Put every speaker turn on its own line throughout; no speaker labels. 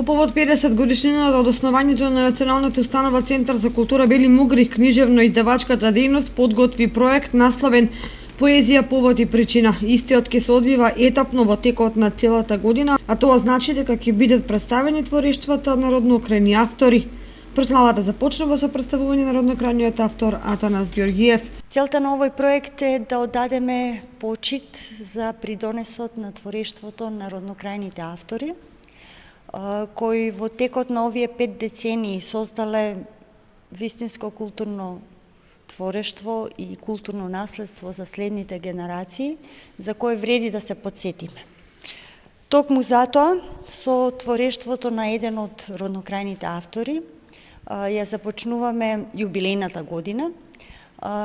По повод 50 годишнината од основањето на Националната установа Центар за култура Бели Мугрих, книжевно-издавачката дејност подготви проект насловен Поезија, повод и причина. Истиот ќе се одвива етапно во текот на целата година, а тоа значи дека ќе бидат представени творештвата на родноукрајни автори. Прославата започнува со представување на родноукрајниот автор Атанас Ѓорѓиев.
Целта на овој проект е да оддадеме почит за придонесот на творештвото на родноукрајните автори, кои во текот на овие 5 децении создале вистинско културно творештво и културно наследство за следните генерации, за кое вреди да се подсетиме. Токму затоа, со творештвото на еден од родноукрајните автори, ја започнуваме јубилејната година.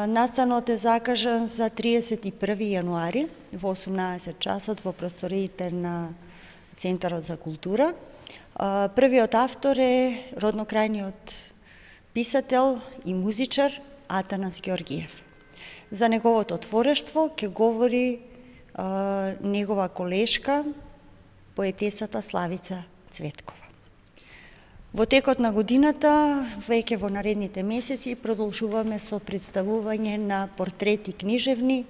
Настанот е закажан за 31 јануари во 18 часот во просториите на Центарот за култура. Првиот автор е родноукрајниот писател и музичар Атанас Ѓорѓиев. За неговото творештво ќе говори негова колешка, поетесата Славица Цветкова. Во текот на годината, веќе во наредните месеци, продолжуваме со представување на портрети книжевни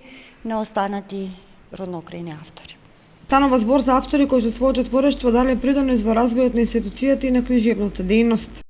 на останати родноукрајни автори.
Станува збор за автори кои со своето творештво дале придонес во развојот на институцијата и на книжевната дејност.